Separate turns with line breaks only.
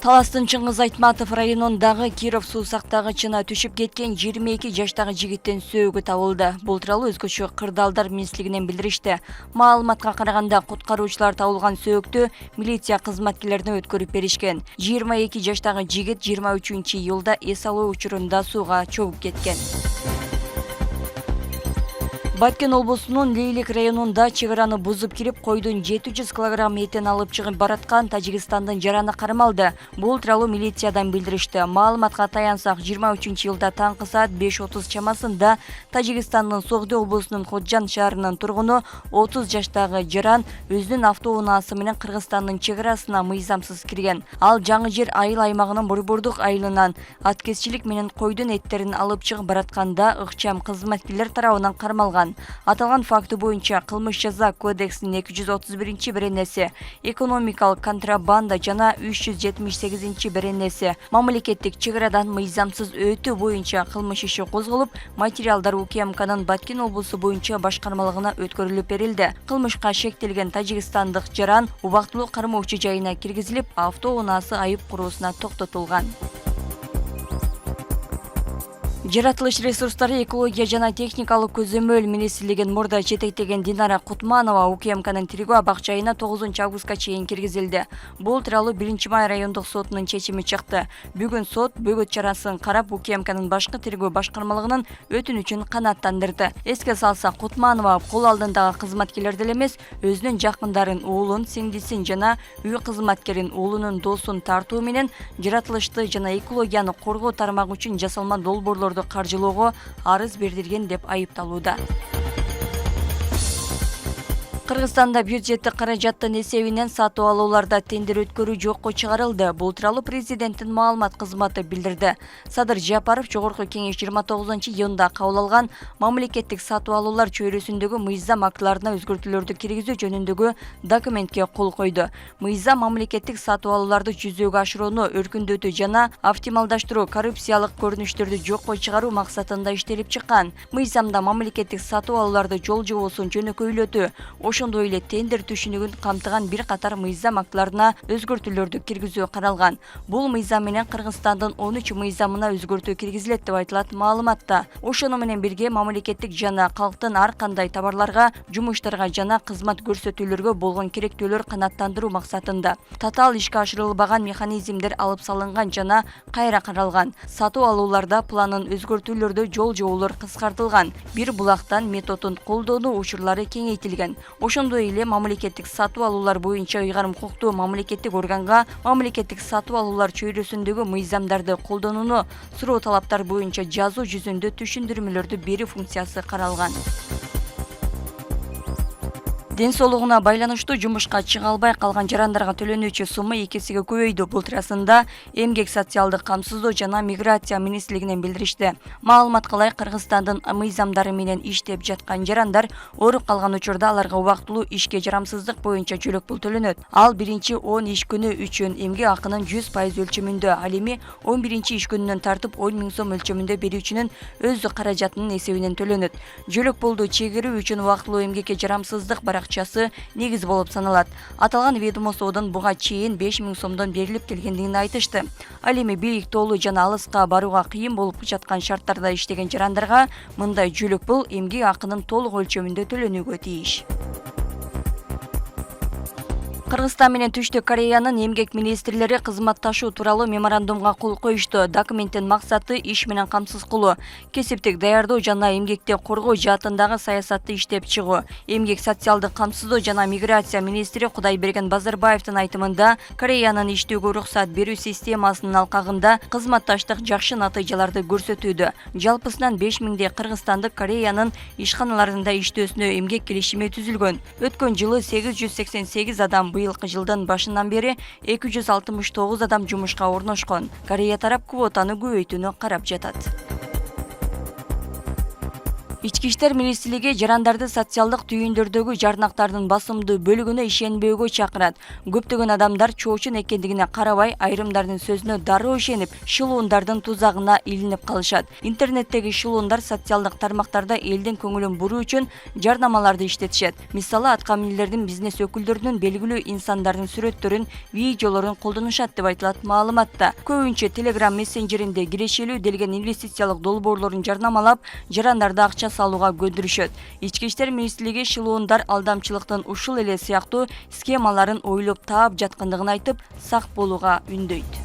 Таластын Чыңгыз Айтматов районундагы Киров суу сактагычына түшүп кеткен 22 жаштагы жигиттин сөөгү табылды. Бул тууралуу өзгөчө кырдаалдар министрлигинен билдиришти. Маалыматка караганда куткаруучулар табылган сөөктү милиция кызматкерлерине өткөрүп беришкен. 22 жаштагы жигит 23-июлда эс алуу учурунда сууга чөгүп кеткен. Баткен облусунун Лейлик районунда чек араны бузуп кирип, койдун 700 кг этин алып чыгып бараткан Тажикстандын жараны кармалды. Бул тууралуу милициядан билдиришти. Маалыматка таянсак, 23-июлда таңкы саат 5:30 чамасында Тажикстандын Согды облусунун Ходжан шаарынын тургуну 30 жаштагы жаран өзүнүн автоунаасы менен Кыргызстандын чек арасына мыйзамсыз кирген. Ал Жаңы Жер айыл аймагынын борбордук айылынан аткезчилик менен койдун эттерин алып чыгып баратканда ыкчам кызматкерлер тарабынан кармалган. Аталган факты боюнча кылмыш жаза кодексинин 231-беренеси, экономикалык контрабанда жана 378-беренеси, мамлекеттик чек арадан мыйзамсыз өтүү боюнча кылмыш иши козголуп, материалдар УКМКнын Баткен облусу боюнча башкармалыгына өткөрүлүп берилди. Кылмышка шектелген тажикстандык жаран убактылуу кармоочу жайына киргизилип, автоунаасы айып куруусуна токтотулган. Жаратылыш ресурстары, экология жана техникалык көзөмөл министрлигин мурда жетектеген Динара Кутманова УКМКнын тергөө абак-жайына 9-августка чейин киргизилди. Бул тууралуу 1-май райондук сотунун чечими чыкты. Бүгүн сот бөгөт чарасын карап, УКМКнын башкы тергөө башкармалыгынын өтүнүчүн канааттандырды. Эске салсак, Кутманова кол алдындагы кызматкерлер деле эмес, өзүнүн жакындарын, уулун, сиңдисин жана үй кызматкерин, уулунун досун тартуу менен жаратылышты жана экологияны коргоо тармагы үчүн жасалма долбоорлорду каржылоого арыз бердирген деп айыпталууда. Кыргызстанда бюджеттик каражаттын эсебинен сатып алууларда тендер өткөрүү жокко чыгарылды. Бул тууралуу президенттин маалымат кызматы билдирди. Садыр Жапаров Жогорку кеңеш 29-июнда кабыл алган мамлекеттик сатып алуулар чөйрөсүндөгү мыйзам актыларына өзгөртүүлөрдү киргизүү жөнүндөгү документке кол койду. Мыйзам мамлекеттик сатып алууларды жүзөгө ашырууну өркүндөтүү жана оптималдаштыруу, коррупциялык көрүнүштөрдү жокко чыгаруу максатында иштелип чыккан. Мыйзамда мамлекеттик сатып алууларды жол жобосун жөнөкөйлөтүү, ошондой эле тендер түшүнүгүн камтыган бир катар мыйзам актыларына өзгөртүүлөрдү киргизүү каралган. Бул мыйзам менен Кыргызстандын 13 мыйзамына өзгөртүү киргизилет деп айтылат маалыматта. Ошону менен бирге мамлекеттик жана калктын ар кандай товарларга, жумуштарга жана кызмат көрсөтүүлөргө болгон керектүүлөр канааттандыруу максатында татаал ишке ашырылбаган механизмдер алып салынган жана кайра каралган. Сатып алууларда планын өзгөртүүлөрдө жол жоболор кыскартылган. Бир булактан методун колдонуу учурлары кеңейтилген. Ошондой эле мамлекеттик сатып алуулар боюнча ыйгарым укуктуу мамлекеттик органга мамлекеттик сатып алуулар чөйрөсүндөгү мыйзамдарды колдонууну суроо талаптар боюнча жазуу жүзүндө түшүндүрмөлөрдү берүү функциясы каралган. Ден соолугуна байланыштуу жумушка чыга албай калган жарандарга төлөнүүчү сумма 2 эсеге көбөйдү. Бул туурасында Эмгек социалдык камсыздоо жана миграция министрлигинен билдиришти. Маалыматка ылайык, Кыргызстандын мыйзамдары менен иштеп жаткан жарандар ооруп калган учурда аларга убактылуу ишке жарамсыздык боюнча жөлөк пул төлөнөт. Ал биринчи 10 иш күнү үчүн эмгек акынын 100% өлчөмүндө, ал эми 11 иш күнүнөн тартып 10 000 сом өлчөмүндө берүүчүнүн өз каражатынын эсебинен төлөнөт. Жөлөк пулду чегерүү үчүн убактылуу эмгекке жарамсыздык баракчасы негиз болуп саналат. Аталган ведомстводон буга чейин 5 000 сомдон берилип келгендигин айтышты. Ал эми бийик тоолуу жана алыска барууга кыйын болуп жаткан шарттарда иштеген жарандарга мындай жөлөк пул эмгек акынын толук өлчөмүндө төлөнүүгө тийиш. Кыргызстан менен Түштүк Кореянын эмгек министрлери кызматташуу тууралуу меморандумга кол коюшту. Документтин максаты иш менен камсыз кылуу, кесиптик даярдоо жана эмгекти коргоо жаатындагы саясатты иштеп чыгуу. Эмгек социалдык камсыздоо жана миграция министри Кудайберген Базарбаевдин айтымында, Кореянын иштөөгө уруксат берүү системасынын алкагында кызматташтык жакшы натыйжаларды көрсөтүүдө. Жалпысынан 5 000 кыргызстандык Кореянын ишканаларында иштөөсүнө эмгек келишими түзүлгөн. Өткөн жылы 888 адам, быйылкы жылдын башынан бери 269 адам жумушка орношкон. Корея тарап квотаны көбөйтүүнү карап жатат. Ички иштер министрлиги жарандарды социалдык түйүндөрдөгү жарнактардын басымдуу бөлүгүнө ишенбөөгө чакырат. Көптөгөн адамдар чоочун экендигине карабай, айрымдардын сөзүнө дароо ишенип, шылуундардын тузагына илинип калышат. Интернеттеги шылуундар социалдык тармактарда элдин көңүлүн буруу үчүн жарнамаларды иштетишет. Мисалы, аткаминерлердин, бизнес өкүлдөрүнүн, белгилүү инсандардын сүрөттөрүн, видеолорун колдонушат деп айтылат маалыматта. Көбүнчө Telegram мессенджеринде кирешелүү делген инвестициялык долбоорлорун жарнамалап, жарандарды акча салууга көндүрүшөт. Ички иштер министрлиги шылуундар алдамчылыктын ушул эле сыяктуу схемаларын ойлоп таап жаткандыгын айтып, сак болууга үндөйт.